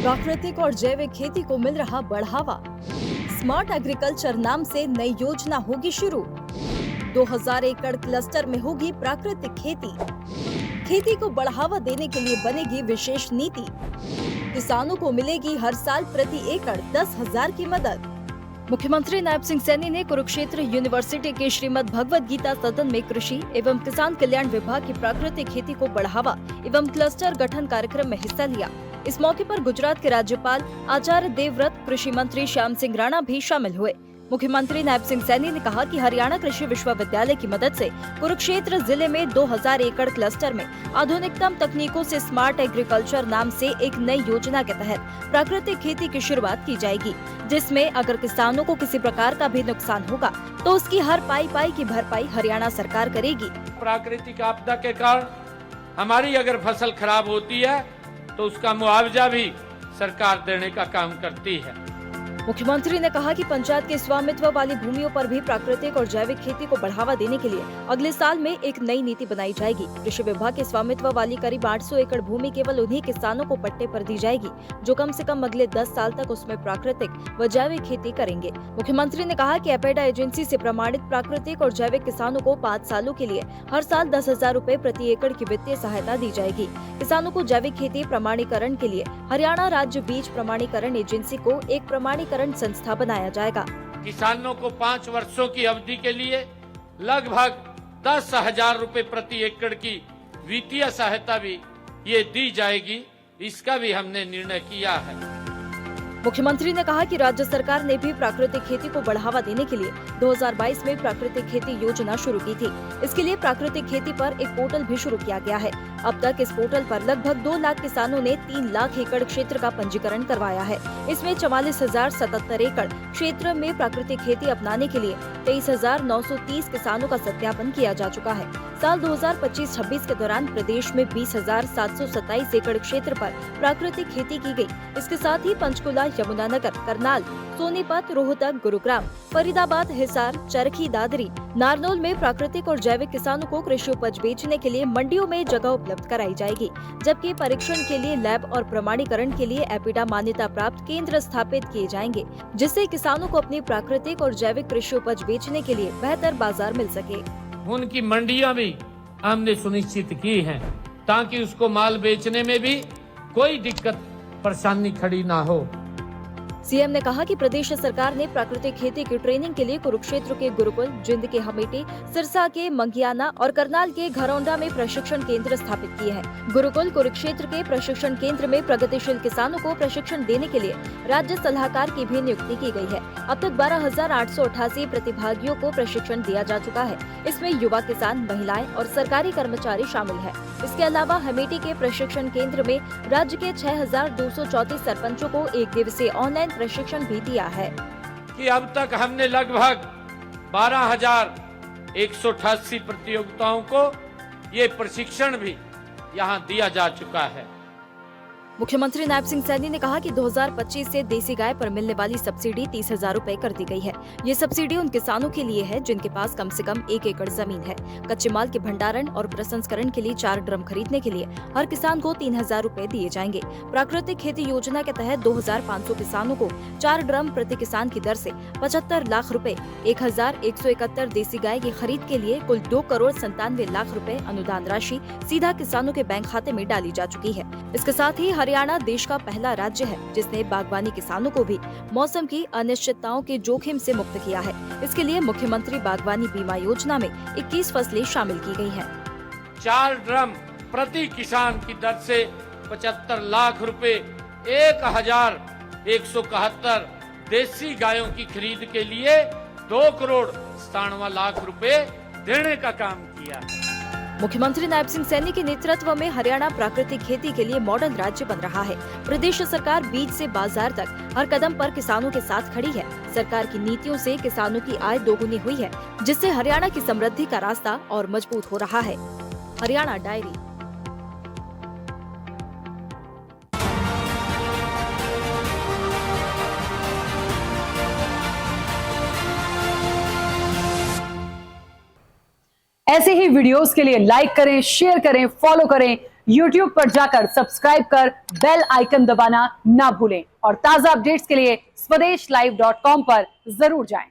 प्राकृतिक और जैविक खेती को मिल रहा बढ़ावा। स्मार्ट एग्रीकल्चर नाम से नई योजना होगी शुरू। 2000 एकड़ क्लस्टर में होगी प्राकृतिक खेती। खेती को बढ़ावा देने के लिए बनेगी विशेष नीति। किसानों को मिलेगी हर साल प्रति एकड़ 10,000 की मदद। मुख्यमंत्री नायब सिंह सैनी ने कुरुक्षेत्र यूनिवर्सिटी के श्रीमद् भगवद गीता सदन में कृषि एवं किसान कल्याण विभाग की प्राकृतिक खेती को बढ़ावा एवं क्लस्टर गठन कार्यक्रम में हिस्सा लिया। इस मौके पर गुजरात के राज्यपाल आचार्य देवव्रत, कृषि मंत्री श्याम सिंह राणा भी शामिल हुए। मुख्यमंत्री नायब सिंह सैनी ने कहा कि हरियाणा कृषि विश्वविद्यालय की मदद से कुरुक्षेत्र जिले में 2000 एकड़ क्लस्टर में आधुनिकतम तकनीकों से स्मार्ट एग्रीकल्चर नाम से एक नई योजना के तहत प्राकृतिक खेती की शुरुआत की जाएगी, जिसमें अगर किसानों को किसी प्रकार का भी नुकसान होगा तो उसकी हर पाई की भरपाई हरियाणा सरकार करेगी। प्राकृतिक आपदा के कारण हमारी अगर फसल खराब होती है तो उसका मुआवजा भी सरकार देने का काम करती है। मुख्यमंत्री ने कहा कि पंचायत के स्वामित्व वाली भूमियों पर भी प्राकृतिक और जैविक खेती को बढ़ावा देने के लिए अगले साल में एक नई नीति बनाई जाएगी। कृषि विभाग के स्वामित्व वाली करीब 800 एकड़ भूमि केवल उन्हीं किसानों को पट्टे पर दी जाएगी जो कम से कम अगले 10 साल तक उसमें प्राकृतिक व जैविक खेती करेंगे। मुख्यमंत्री ने कहा कि एपेडा एजेंसी से प्रमाणित प्राकृतिक और जैविक किसानों को 5 सालों के लिए हर साल 10,000 रूपए प्रति एकड़ की वित्तीय सहायता दी जाएगी। किसानों को जैविक खेती प्रमाणीकरण के लिए हरियाणा राज्य बीज प्रमाणीकरण एजेंसी को एक प्रमाणीकरण संस्था बनाया जाएगा। किसानों को 5 वर्षों की अवधि के लिए लगभग 10,000 रूपए प्रति एकड़ की वित्तीय सहायता भी ये दी जाएगी, इसका भी हमने निर्णय किया है। मुख्यमंत्री ने कहा कि राज्य सरकार ने भी प्राकृतिक खेती को बढ़ावा देने के लिए 2022 में प्राकृतिक खेती योजना शुरू की थी। इसके लिए प्राकृतिक खेती पर एक पोर्टल भी शुरू किया गया है। अब तक इस पोर्टल पर लगभग 2 लाख किसानों ने 3 लाख एकड़ क्षेत्र का पंजीकरण करवाया है। इसमें 44,077 एकड़ क्षेत्र में प्राकृतिक खेती अपनाने के लिए 23,930 किसानों का सत्यापन किया जा चुका है। साल 2025-26 के दौरान प्रदेश में 20,727 एकड़ क्षेत्र पर प्राकृतिक खेती की गई। इसके साथ ही पंचकुला, यमुनानगर, करनाल, सोनीपत, रोहतक, गुरुग्राम, फरीदाबाद, हिसार, चरखी दादरी, नारनौल में प्राकृतिक और जैविक किसानों को कृषि उपज बेचने के लिए मंडियों में जगह उपलब्ध कराई जाएगी, जबकि परीक्षण के लिए लैब और प्रमाणीकरण के लिए एपिडा मान्यता प्राप्त केंद्र स्थापित किए जाएंगे, जिससे किसानों को अपनी प्राकृतिक और जैविक कृषि उपज बेचने के लिए बेहतर बाजार मिल सके। उनकी मंडियां भी हमने सुनिश्चित की हैं ताकि उसको माल बेचने में भी कोई दिक्कत परेशानी खड़ी ना हो। सीएम ने कहा कि प्रदेश सरकार ने प्राकृतिक खेती की ट्रेनिंग के लिए कुरुक्षेत्र के गुरुकुल, जिंद के हमेटी, सिरसा के मंगियाना और करनाल के घरौंडा में प्रशिक्षण केंद्र स्थापित किए हैं। गुरुकुल कुरुक्षेत्र के प्रशिक्षण केंद्र में प्रगतिशील किसानों को प्रशिक्षण देने के लिए राज्य सलाहकार की भी नियुक्ति की गई है। अब तक 12,888 प्रतिभागियों को प्रशिक्षण दिया जा चुका है। इसमें युवा किसान, महिलाएं और सरकारी कर्मचारी शामिल है। इसके अलावा हमेटी के प्रशिक्षण केंद्र में राज्य के 6,234 सरपंचों को 1 दिवसीय ऑनलाइन प्रशिक्षण भी दिया है। कि अब तक हमने लगभग 12,188 प्रतियोगिताओं को ये प्रशिक्षण भी यहाँ दिया जा चुका है। मुख्यमंत्री नायब सिंह सैनी ने कहा कि 2025 से देसी गाय पर मिलने वाली सब्सिडी 30,000 रूपए कर दी गई है। ये सब्सिडी उन किसानों के लिए है जिनके पास कम से कम 1 एकड़ जमीन है। कच्चे माल के भंडारण और प्रसंस्करण के लिए 4 ड्रम खरीदने के लिए हर किसान को 3,000 रूपए दिए जाएंगे। प्राकृतिक खेती योजना के तहत 2,500 किसानों को 4 ड्रम प्रति किसान की दर से 75 लाख रूपए, 1,171 देसी गाय की खरीद के लिए कुल 2,97,00,000 रूपए अनुदान राशि सीधा किसानों के बैंक खाते में डाली जा चुकी है। इसके साथ ही हरियाणा देश का पहला राज्य है जिसने बागवानी किसानों को भी मौसम की अनिश्चितताओं के जोखिम से मुक्त किया है। इसके लिए मुख्यमंत्री बागवानी बीमा योजना में 21 फसलें शामिल की गई हैं। 4 ड्रम प्रति किसान की दर से 75 लाख रुपए, 1,171 देसी गायों की खरीद के लिए 2,97,00,000 रुपए देने का काम किया है। मुख्यमंत्री नायब सिंह सैनी के नेतृत्व में हरियाणा प्राकृतिक खेती के लिए मॉडल राज्य बन रहा है। प्रदेश सरकार बीज से बाजार तक हर कदम पर किसानों के साथ खड़ी है। सरकार की नीतियों से किसानों की आय दोगुनी हुई है, जिससे हरियाणा की समृद्धि का रास्ता और मजबूत हो रहा है। हरियाणा डायरी। ऐसे ही वीडियोस के लिए लाइक करें, शेयर करें, फॉलो करें YouTube पर जाकर सब्सक्राइब कर बेल आइकन दबाना ना भूलें और ताजा अपडेट्स के लिए SwadeshLive.com पर जरूर जाएं।